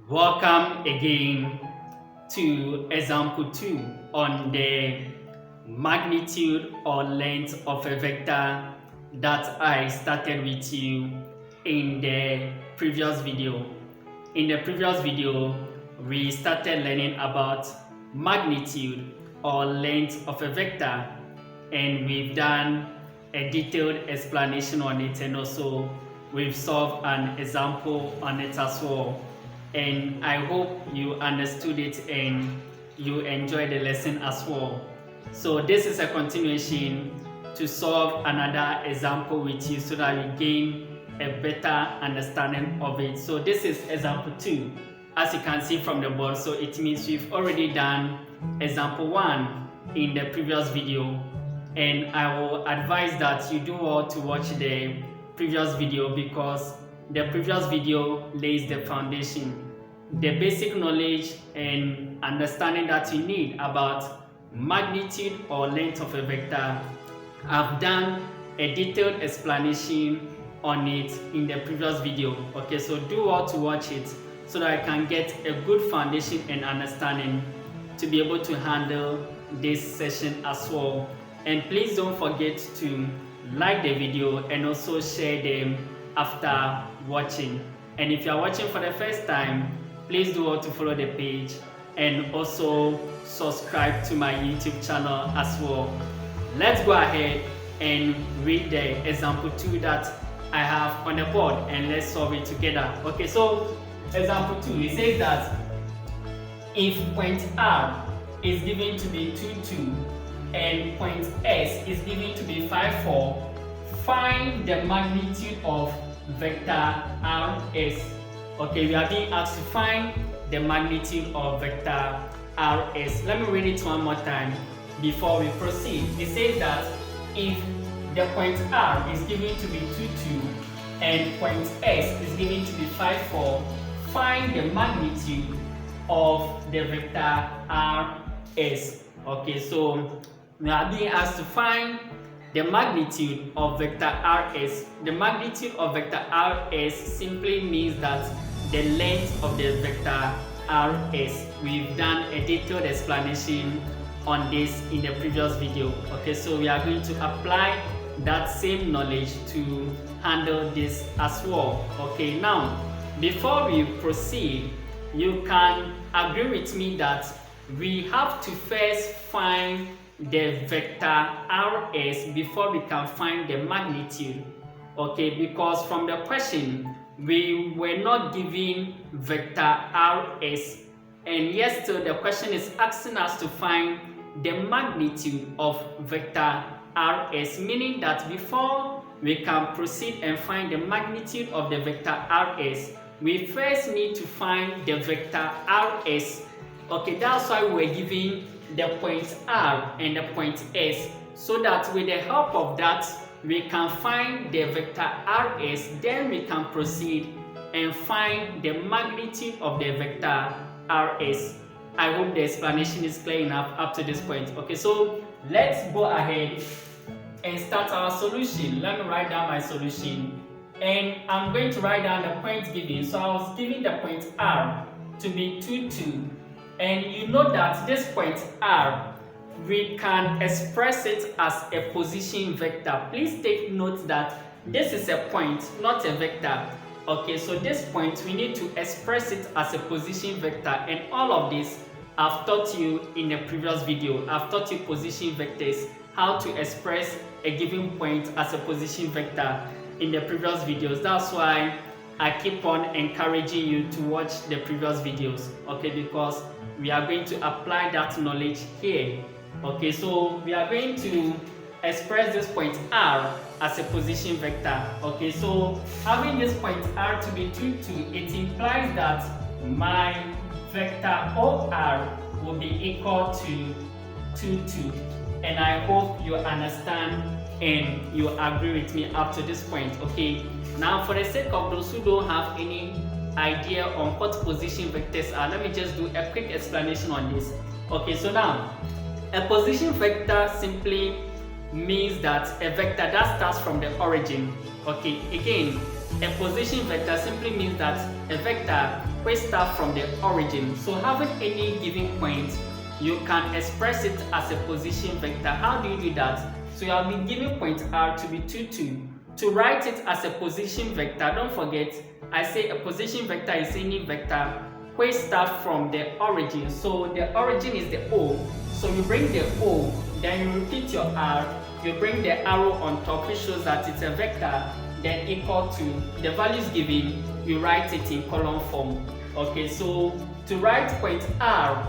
Welcome again to example 2 on the magnitude or length of a vector that I started with you in the previous video. In the previous video, we started learning about magnitude or length of a vector, and we've done a detailed explanation on it, and also we've solved an example on it as well. And I hope you understood it and you enjoyed the lesson as well. So this is a continuation to solve another example with you so that you gain a better understanding of it. So this is example 2, as you can see from the board. So it means we've already done example 1 in the previous video, and I will advise that you do well to watch the previous video because the previous video lays the foundation, the basic knowledge and understanding that you need about magnitude or length of a vector. I've done a detailed explanation on it in the previous video. Okay, so do well to watch it so that I can get a good foundation and understanding to be able to handle this session as well. And please don't forget to like the video and also share them after watching. And if you are watching for the first time, please do well to follow the page and also subscribe to my YouTube channel as well. Let's go ahead and read the example 2 that I have on the board and let's solve it together. Okay, so example 2, it says that if point R is given to be 2, 2 and point S is given to be 5, 4, find the magnitude of vector Rs. Okay, we are being asked to find the magnitude of vector Rs. Let me read it one more time before we proceed. It says that if the point R is given to be 2, 2 and point S is given to be 5, 4, find the magnitude of the vector Rs. Okay, so we are being asked to find the magnitude of vector Rs. The magnitude of vector Rs simply means that the length of the vector Rs. We've done a detailed explanation on this in the previous video. Okay, so we are going to apply that same knowledge to handle this as well. Okay, now before we proceed, you can agree with me that we have to first find the vector Rs before we can find the magnitude. Okay, because from the question we were not given vector Rs, and yet still the question is asking us to find the magnitude of vector Rs, meaning that before we can proceed and find the magnitude of the vector Rs, we first need to find the vector Rs. Okay, that's why we're given the point R and the point S, so that with the help of that we can find the vector Rs, then we can proceed and find the magnitude of the vector Rs. I hope the explanation is clear enough up to this point. Okay, so let's go ahead and start our solution. Let me write down my solution, and I'm going to write down the point given. So I was given the point R to be 2, 2. And you know that this point R, we can express it as a position vector. Please take note that this is a point, not a vector. Okay, so this point, we need to express it as a position vector. And all of this I've taught you in the previous video. I've taught you position vectors, how to express a given point as a position vector in the previous videos. That's why I keep on encouraging you to watch the previous videos, okay, because we are going to apply that knowledge here. Okay, so we are going to express this point R as a position vector. Okay, so having this point R to be 2, 2, it implies that my vector OR will be equal to 2, 2. And I hope you understand and you agree with me up to this point. Okay, now for the sake of those who don't have any idea on what position vectors are, let me just do a quick explanation on this. Okay, so now a position vector simply means that a vector that starts from the origin. Okay, again, a position vector simply means that a vector which start from the origin. So having any given point, you can express it as a position vector. How do you do that? So you have been given point R to be 2, 2. To write it as a position vector, don't forget, I say a position vector is any vector which start from the origin. So the origin is the O. So you bring the O, then you repeat your R, you bring the arrow on top, which shows that it's a vector, then equal to the values given, you write it in column form. Okay, so to write point R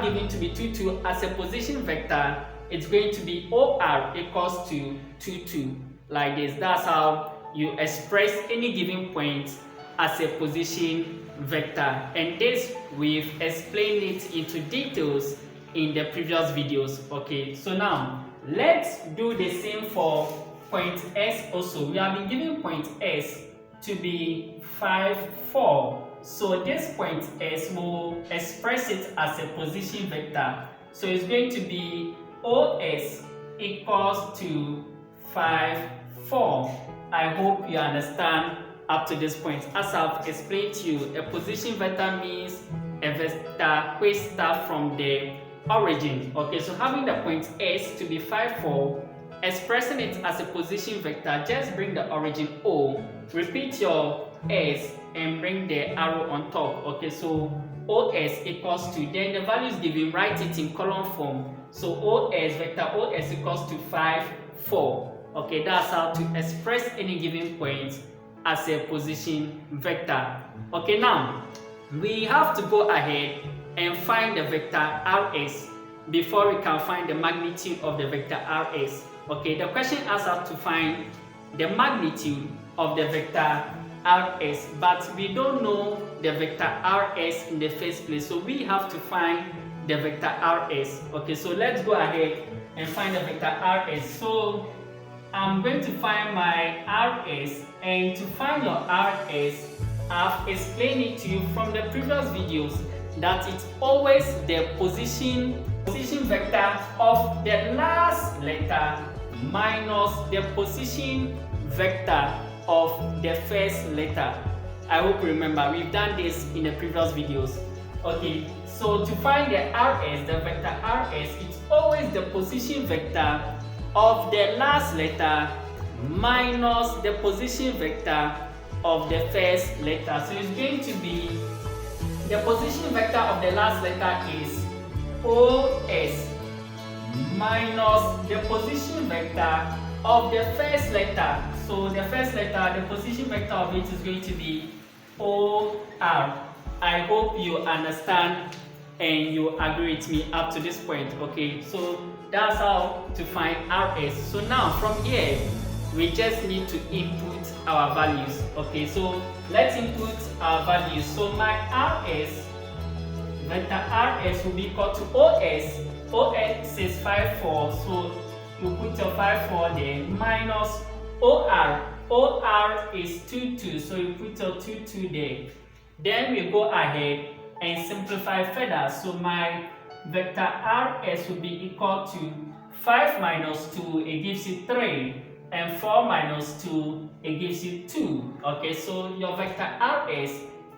given to be 2, 2 as a position vector, it's going to be OR equals to 2, 2, like this. That's how you express any given point as a position vector, and this we've explained it into details in the previous videos. Okay, so now let's do the same for point S also. We have been given point S to be 5, 4. So this point S will express it as a position vector. So it's going to be OS equals to 5, 4. I hope you understand up to this point. As I've explained to you, a position vector means a vector which starts from the origin. Okay, so having the point S to be 5, 4, expressing it as a position vector, just bring the origin O, repeat your S, and bring the arrow on top. Okay, so OS equals to, then the values given, write it in column form. So OS, vector OS equals to 5, 4. Okay, that's how to express any given point as a position vector. Okay, now we have to go ahead and find the vector Rs before we can find the magnitude of the vector Rs. Okay, the question asks us to find the magnitude of the vector Rs, but we don't know the vector Rs in the first place, so we have to find the vector Rs. Okay, so let's go ahead and find the vector Rs. So I'm going to find my Rs, and to find your Rs, I've explained it to you from the previous videos that it's always the position vector of the last letter minus the position vector of the first letter. I hope you remember, we've done this in the previous videos. Okay, so to find the Rs, the vector Rs, it's always the position vector of the last letter minus the position vector of the first letter. So it's going to be, the position vector of the last letter is OS minus the position vector of the first letter. So the first letter, the position vector of it is going to be OR. I hope you understand and you agree with me up to this point. Okay, so that's how to find Rs. So now from here, we just need to input our values. Okay, so let's input our values. So my Rs, vector Rs will be equal to OS. OS is 5, 4, so you put your 5, 4 there, minus OR. OR is 2, 2, so you put your 2, 2 there. Then we go ahead and simplify further. So my vector Rs will be equal to 5 minus 2, it gives you 3, and 4 minus 2, it gives you 2. Okay, so your vector Rs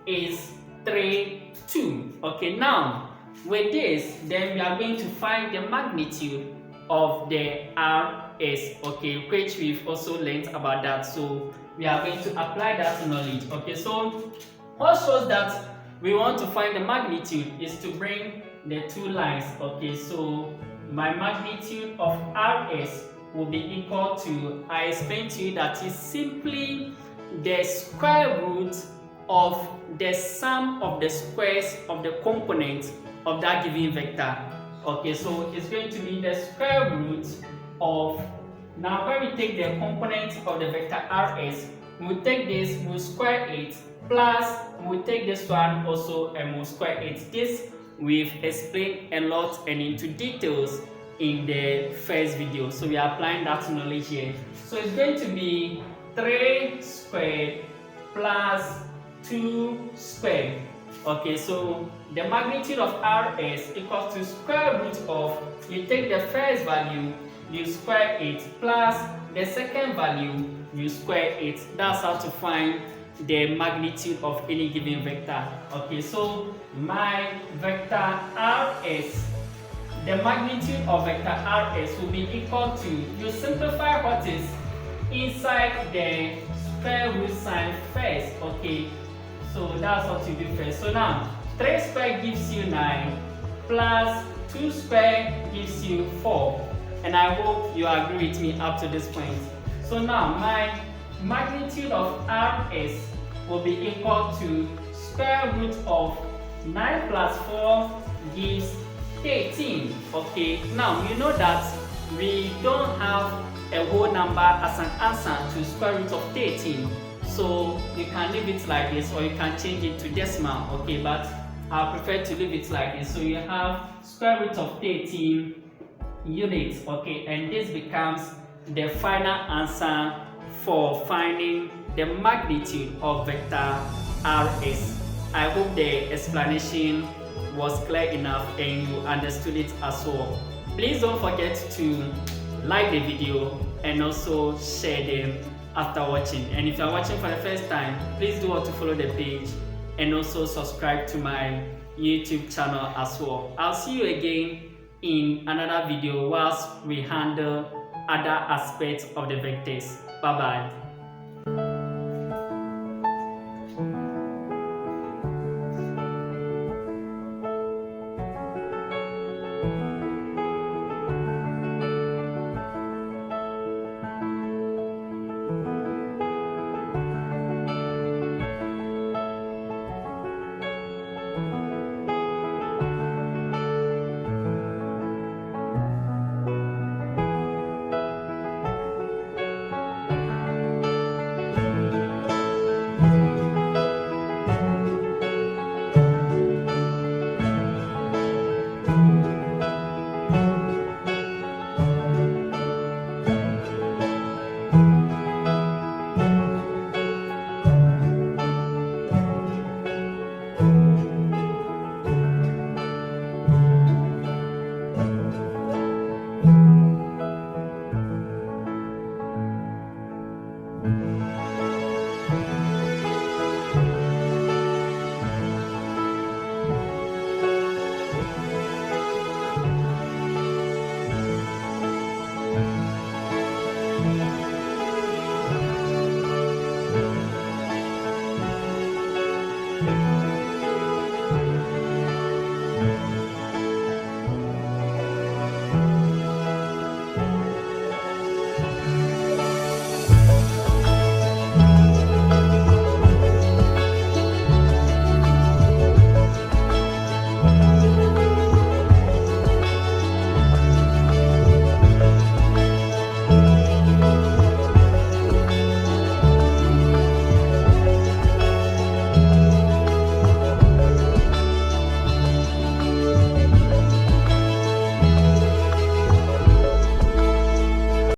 is 3, 2. Okay, now with this, then we are going to find the magnitude of the Rs, okay, which we've also learned about that. So we are going to apply that knowledge. Okay, so what shows that we want to find the magnitude is to bring the two lines. Okay, so my magnitude of Rs will be equal to, I explained to you that is simply the square root of the sum of the squares of the components of that given vector. Okay, so it's going to be the square root of, now when we take the component of the vector Rs, we'll take this, we'll square it, plus we'll take this one also and we'll square it. This we've explained a lot and into details in the first video, so we are applying that knowledge here. So it's going to be 3 squared plus 2 squared. Okay, so the magnitude of Rs equals to square root of, you take the first value, you square it, plus the second value, you square it. That's how to find the magnitude of any given vector. Okay, so my vector Rs, the magnitude of vector Rs will be equal to, you simplify what is inside the square root sign first. Okay, so that's what you do first. So now 3 square gives you 9 plus 2 square gives you 4, and I hope you agree with me up to this point. So now my magnitude of Rs will be equal to square root of 9 plus 4 gives 13. Okay, now you know that we don't have a whole number as an answer to square root of 13, so you can leave it like this or you can change it to decimal. Okay, but I prefer to leave it like this. So you have square root of 13 units. Okay, and this becomes the final answer for finding the magnitude of vector Rs. I hope the explanation was clear enough and you understood it as well. Please don't forget to like the video and also share them after watching. And if you are watching for the first time, please do want to follow the page and also subscribe to my YouTube channel as well. I'll see you again in another video whilst we handle other aspects of the vectors. Bye bye.